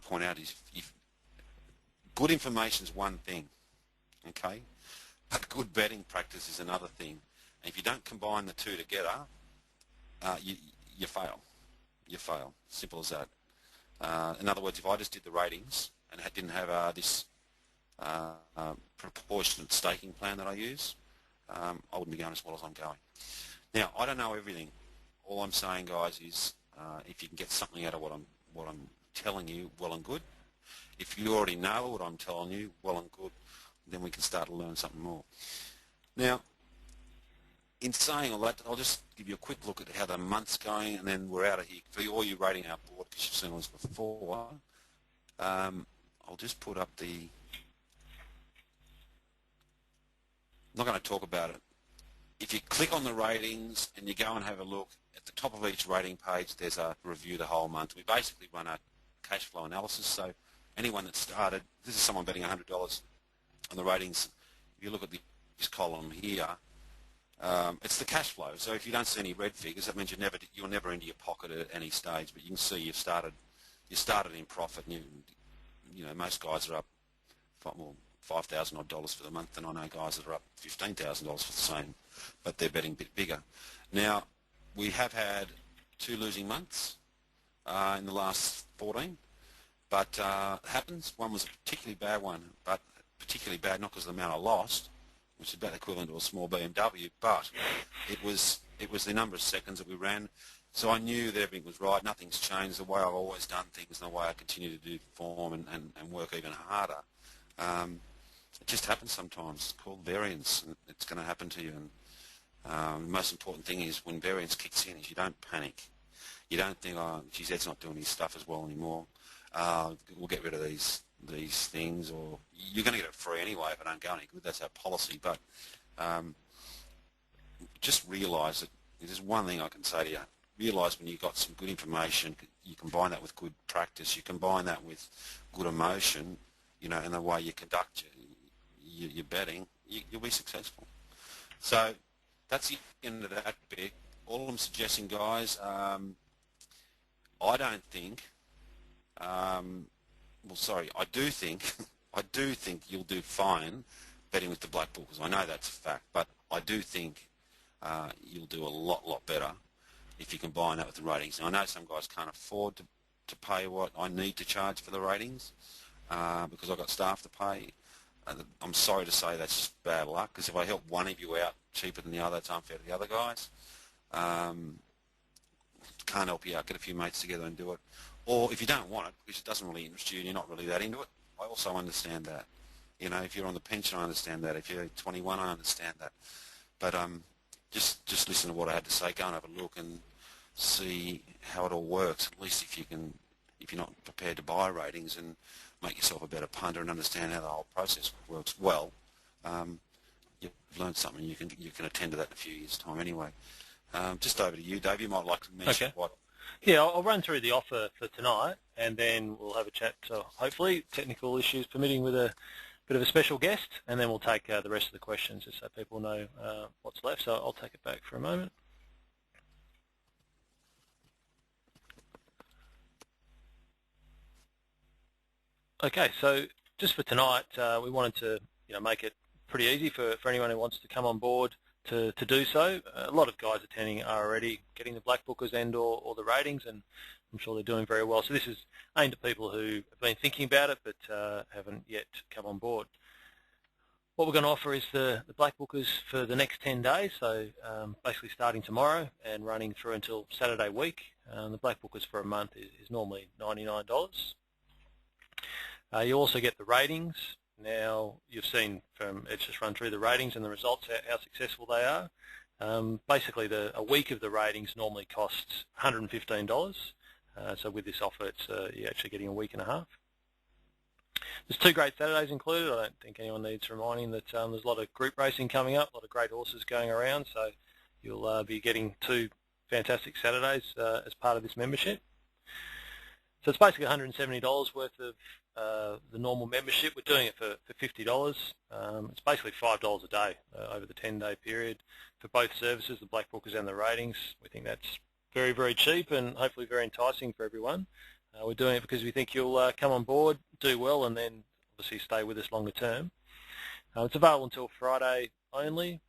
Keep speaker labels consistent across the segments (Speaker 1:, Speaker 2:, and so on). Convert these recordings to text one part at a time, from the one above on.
Speaker 1: to point out is good information is one thing, okay? But good betting practice is another thing. And if you don't combine the two together, you fail. You fail. Simple as that. In other words, if I just did the ratings and didn't have this proportionate staking plan that I use, I wouldn't be going as well as I'm going. Now, I don't know everything. All I'm saying, guys, is if you can get something out of what I'm telling you, well and good. If you already know what I'm telling you, well and good, then we can start to learn something more. Now, in saying all that, I'll just give you a quick look at how the month's going, and then we're out of here. For all you rating our board, because you've seen all this before, I'll just put up the... I'm not going to talk about it. If you click on the ratings and you go and have a look, at the top of each rating page there's a review the whole month. We basically run a cash flow analysis, so anyone that started, this is someone betting $100 on the ratings. If you look at this column here, it's the cash flow. So if you don't see any red figures, that means you're never into your pocket at any stage. But you can see you started in profit, and you know most guys are up $5,000 odd for the month, and I know guys that are up $15,000 for the same, but they're betting a bit bigger. Now we have had 2 losing months in the last 14, but it happens. One was a particularly bad one, but particularly bad not because of the amount I lost, which is about equivalent to a small BMW, but it was the number of seconds that we ran. So I knew that everything was right. Nothing's changed. The way I've always done things and the way I continue to do form and work even harder. It just happens sometimes. It's called variance. And it's going to happen to you. And the most important thing is when variance kicks in is you don't panic. You don't think, oh, geez, Ed's not doing his stuff as well anymore. We'll get rid of these things, or you're going to get it free anyway if it don't go any good. That's our policy. But just realise that there's one thing I can say to you. Realise when you've got some good information, you combine that with good practice, you combine that with good emotion, you know, and the way you conduct your betting, you'll be successful. So that's the end of that bit. All I'm suggesting, guys, I don't think, I do think, I do think you'll do fine betting with the Blackbookers. I know that's a fact, but I do think you'll do a lot better if you combine that with the ratings. Now, I know some guys can't afford to pay what I need to charge for the ratings because I've got staff to pay. I'm sorry to say that's just bad luck, because if I help one of you out cheaper than the other, it's unfair to the other guys. Can't help you out. Get a few mates together and do it. Or if you don't want it, because it doesn't really interest you and you're not really that into it, I also understand that. You know, if you're on the pension, I understand that. If you're 21, I understand that. But just listen to what I had to say. Go and have a look and see how it all works. At least if you're not prepared to buy ratings and make yourself a better punter and understand how the whole process works well, you've learned something. You can attend to that in a few years' time anyway. Just over to you, Dave. You might like to mention what.
Speaker 2: Yeah, I'll run through the offer for tonight, and then we'll have a chat, hopefully, technical issues permitting, with a bit of a special guest, and then we'll take the rest of the questions just so people know what's left. So I'll take it back for a moment. Okay, so just for tonight, we wanted to make it pretty easy for anyone who wants to come on board to do so. A lot of guys attending are already getting the Blackbookers and or the ratings, and I'm sure they're doing very well. So this is aimed at people who have been thinking about it but haven't yet come on board. What we're going to offer is the Blackbookers for the next 10 days, so basically starting tomorrow and running through until Saturday week. The Blackbookers for a month is normally $99. You also get the ratings. Now, you've seen from Ed's just run through the ratings and the results, how successful they are. Basically, a week of the ratings normally costs $115. So with this offer, you're actually getting a week and a half. There's 2 great Saturdays included. I don't think anyone needs reminding that there's a lot of group racing coming up, a lot of great horses going around. So you'll be getting 2 fantastic Saturdays as part of this membership. So it's basically $170 worth of the normal membership. We're doing it for $50. It's basically $5 a day over the 10-day period for both services, the Blackbookers and the ratings. We think that's very, very cheap and hopefully very enticing for everyone. We're doing it because we think you'll come on board, do well, and then obviously stay with us longer term. It's available until Friday only,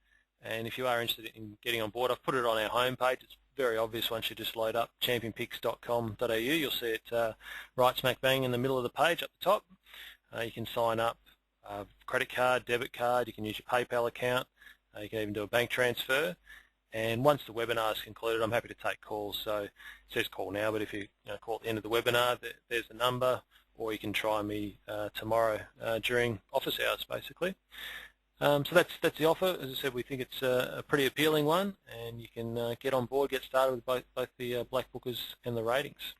Speaker 2: and if you are interested in getting on board, I've put it on our homepage. It's very obvious once you just load up championpicks.com.au. You'll see it right smack bang in the middle of the page up the top. You can sign up, credit card, debit card, you can use your PayPal account, you can even do a bank transfer. And once the webinar is concluded, I'm happy to take calls. So it says call now, but if you, call at the end of the webinar, there's the number, or you can try me tomorrow during office hours, basically. So that's the offer. As I said, we think it's a pretty appealing one, and you can get on board, get started with both the Blackbookers and the ratings.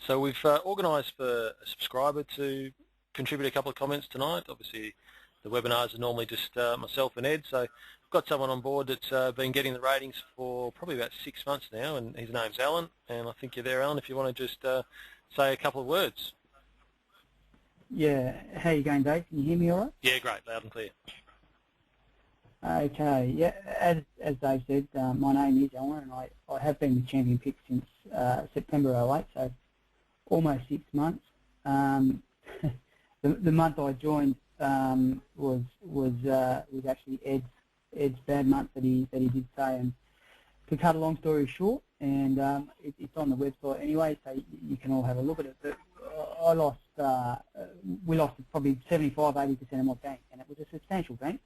Speaker 2: So we've organised for a subscriber to contribute a couple of comments tonight. Obviously, the webinars are normally just myself and Ed, so I've got someone on board that's been getting the ratings for probably about 6 months now, and his name's Alan, and I think you're there, Alan, if you want to just say a couple of words.
Speaker 3: Yeah, how you going, Dave? Can you hear me all right?
Speaker 2: Yeah, great, loud and clear.
Speaker 3: Okay, yeah, as Dave said, my name is Alan, and I have been with Champion Picks since September 08, so almost 6 months. The month I joined was actually Ed's bad month that he did say, and to cut a long story short, and it's on the website anyway, so you can all have a look at it. But we lost probably 75–80% of my bank, and it was a substantial bank.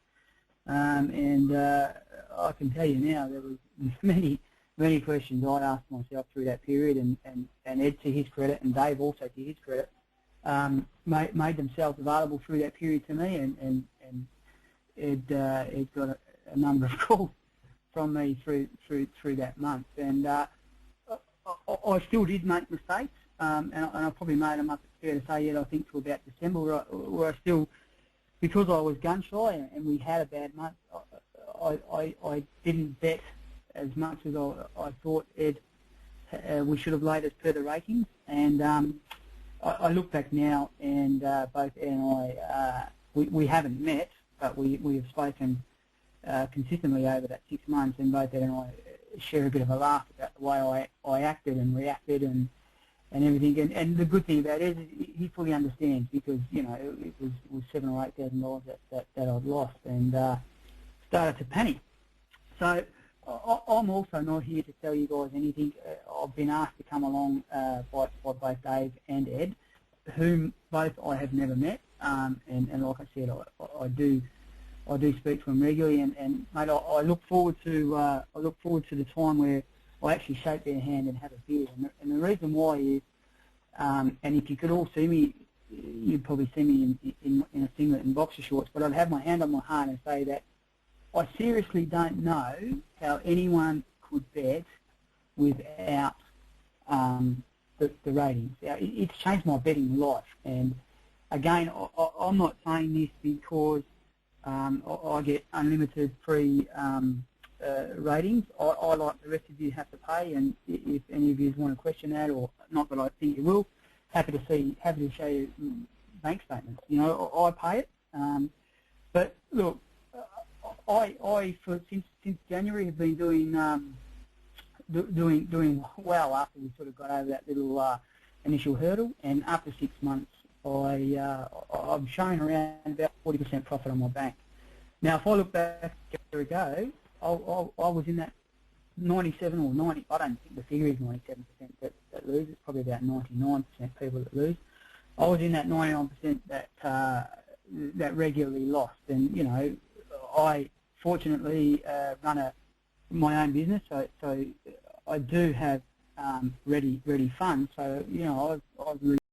Speaker 3: And I can tell you now, there was many questions I asked myself through that period, and Ed, to his credit, and Dave also to his credit, made themselves available through that period to me, and Ed got a number of calls from me through that month, and I still did make mistakes, and I probably made them up, it's fair to say, yet I think to about December, where I still, because I was gun shy and we had a bad month, I didn't bet as much as I thought Ed we should have laid as per the ratings, and I look back now, and both Ed and I, we haven't met, but we have spoken consistently over that 6 months, and both Ed and I share a bit of a laugh about the way I acted and reacted and everything. And the good thing about Ed is he fully understands, because it was $7,000 or $8,000 that I'd lost, and started to panic. So I'm also not here to tell you guys anything. I've been asked to come along by both Dave and Ed, whom both I have never met, and like I said, I do speak to them regularly, and mate, I look forward to the time where I actually shake their hand and have a beer. And the reason why is, and if you could all see me, you'd probably see me in a singlet and boxer shorts, but I'd have my hand on my heart and say that I seriously don't know how anyone could bet without the ratings. It's changed my betting life. And again, I'm not saying this because I get unlimited free ratings. I, like the rest of you, have to pay, and if any of you want to question that, or not that I think you will, happy to show you bank statements. I pay it. But look, I since January have been doing well after we sort of got over that little initial hurdle, and after 6 months I'm showing around about 40% profit on my bank. Now, if I look back a year ago, I was in that 97 or 90. I don't think the figure is 97% that lose. It's probably about 99% people that lose. I was in that 99% that regularly lost, and I fortunately run my own business, so I do have ready funds. So I've really